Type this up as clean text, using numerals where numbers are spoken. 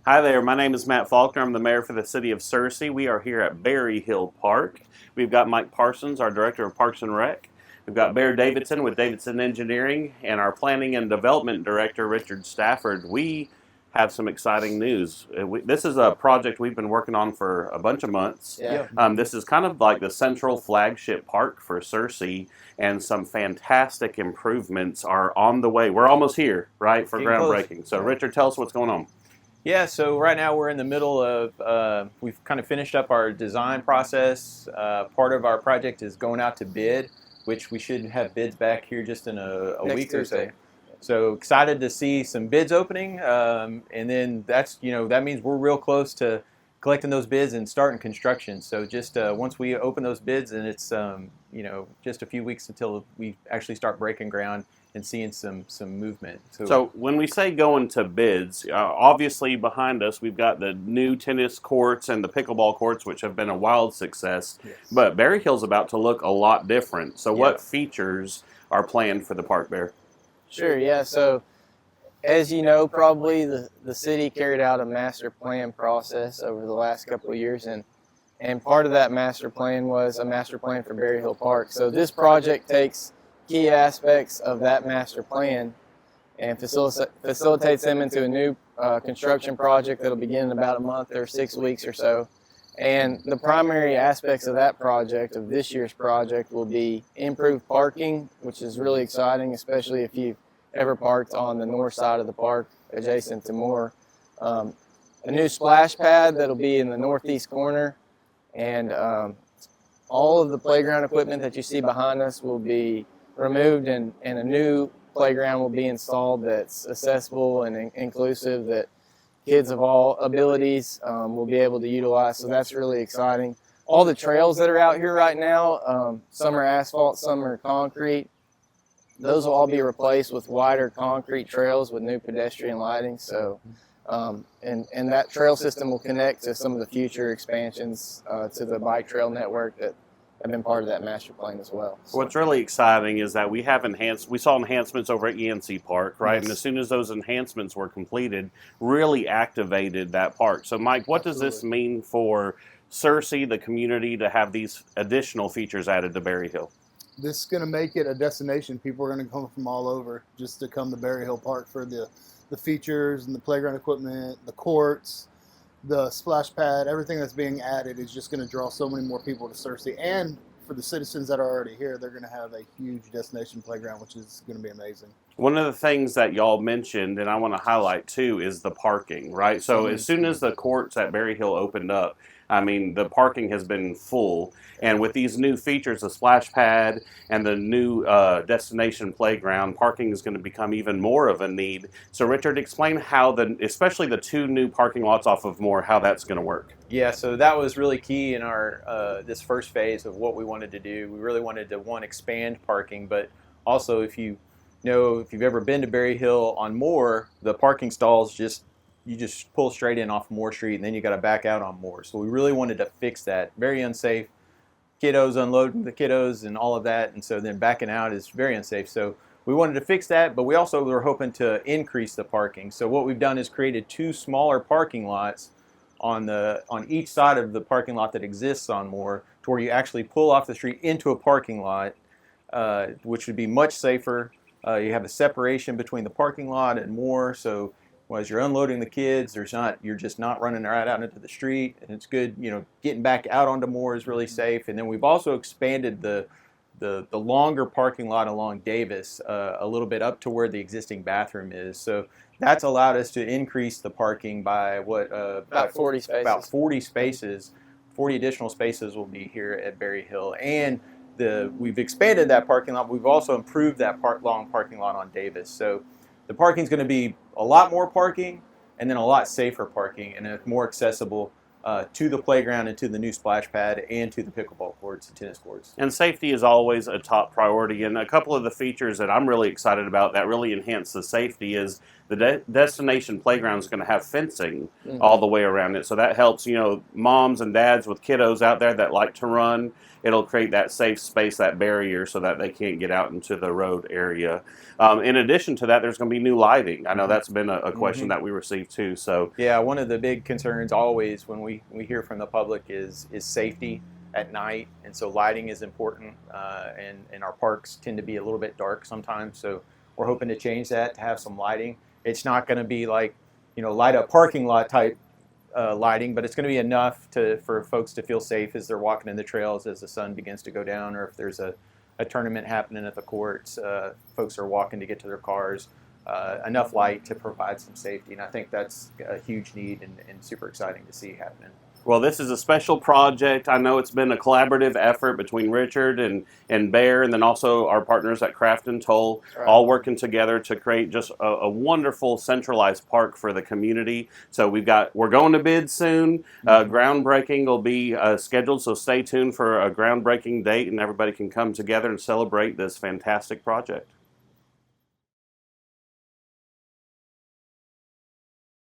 Hi there, my name is Matt Faulkner. I'm the mayor for the city of Searcy. We are here at Berryhill Park. We've got Mike Parsons, our director of Parks and Rec. We've got Bear Davidson with Davidson Engineering and our planning and development director, Richard Stafford. We have some exciting news. This is a project we've been working on for a bunch of months. Yeah. This is kind of like the central flagship park for Searcy, and some fantastic improvements are on the way. We're almost here, right, for Getting close. groundbreaking. So, Richard, tell us what's going on. Yeah, so right now we're in the middle of, we've kind of finished up our design process. Part of our project is going out to bid, which we should have bids back here just in a Next week or so. Tuesday. So excited to see some bids opening, and then that means we're real close to collecting those bids and starting construction. So just once we open those bids, and it's just a few weeks until we actually start breaking ground and seeing some movement. So when we say going to bids, obviously behind us we've got the new tennis courts and the pickleball courts, which have been a wild success. Yes. But Berryhill's about to look a lot different. So Yeah. what features are planned for the park, Bear? Sure, yeah. So, as you know, probably the city carried out a master plan process over the last couple of years, and part of that master plan was a master plan for Berryhill Park. So this project takes key aspects of that master plan and facilitates them into a new construction project that'll begin in about a month or 6 weeks or so. And the primary aspects of that project, of this year's project, will be improved parking, which is really exciting, especially if you've ever parked on the north side of the park adjacent to Moore. A new splash pad that'll be in the northeast corner, and all of the playground equipment that you see behind us will be removed, and a new playground will be installed that's accessible and inclusive, that kids of all abilities will be able to utilize. So that's really exciting. All the trails that are out here right now, some are asphalt, some are concrete. Those will all be replaced with wider concrete trails with new pedestrian lighting. So, and that trail system will connect to some of the future expansions to the bike trail network that have been part of that master plan as well. So. What's really exciting is that we saw enhancements over at Yancey Park, right? Yes. And as soon as those enhancements were completed, really activated that park. So, Mike, what does this mean for Searcy, the community, to have these additional features added to Berryhill? This is going to make it a destination. People are going to come from all over just to come to Berryhill Park for the features and the playground equipment, the courts, the splash pad. Everything that's being added is just going to draw so many more people to Searcy. And for the citizens that are already here, they're going to have a huge destination playground, which is going to be amazing. One of the things that y'all mentioned, and I want to highlight too, is the parking, right? So as soon as the courts at Berryhill opened up, I mean, the parking has been full. And with these new features, the splash pad and the new destination playground, parking is going to become even more of a need. So Richard, explain how especially the two new parking lots off of Moore, how that's going to work. Yeah, so that was really key in our this first phase of what we wanted to do. We really wanted to, one, expand parking, but also if you've ever been to Berryhill on Moore, the parking stalls you just pull straight in off Moore Street, and then you got to back out on Moore. So we really wanted to fix that. Very unsafe. Kiddos unloading the kiddos and all of that, and so then backing out is very unsafe. So we wanted to fix that, but we also were hoping to increase the parking. So what we've done is created two smaller parking lots on each side of the parking lot that exists on Moore, to where you actually pull off the street into a parking lot, which would be much safer. You have a separation between the parking lot and Moore, so as you're unloading the kids, you're just not running right out into the street, and it's good. Getting back out onto Moore is really safe. And then we've also expanded the longer parking lot along Davis a little bit up to where the existing bathroom is. So that's allowed us to increase the parking by about 40 spaces. About 40 spaces. 40 additional spaces will be here at Berryhill, and we've expanded that parking lot. We've also improved that long parking lot on Davis. So the parking is going to be a lot more parking, and then a lot safer parking, and more accessible to the playground and to the new splash pad and to the pickleball courts and tennis courts. And safety is always a top priority. And a couple of the features that I'm really excited about that really enhance the safety is the destination playground is going to have fencing all the way around it. So that helps, moms and dads with kiddos out there that like to run. It'll create that safe space, that barrier, so that they can't get out into the road area. In addition to that, there's going to be new lighting. I know that's been a question that we received too. So yeah, one of the big concerns always when we hear from the public is safety at night, and so lighting is important. And our parks tend to be a little bit dark sometimes, so we're hoping to change that to have some lighting. It's not going to be like light up parking lot type lighting, but it's going to be enough for folks to feel safe as they're walking in the trails as the sun begins to go down, or if there's a tournament happening at the courts, folks are walking to get to their cars. Enough light to provide some safety, and I think that's a huge need and super exciting to see happening. Well, this is a special project. I know it's been a collaborative effort between Richard and Bear, and then also our partners at Craft and Toll, all working together to create just a wonderful centralized park for the community. So we're going to bid soon. Groundbreaking will be scheduled, so stay tuned for a groundbreaking date, and everybody can come together and celebrate this fantastic project.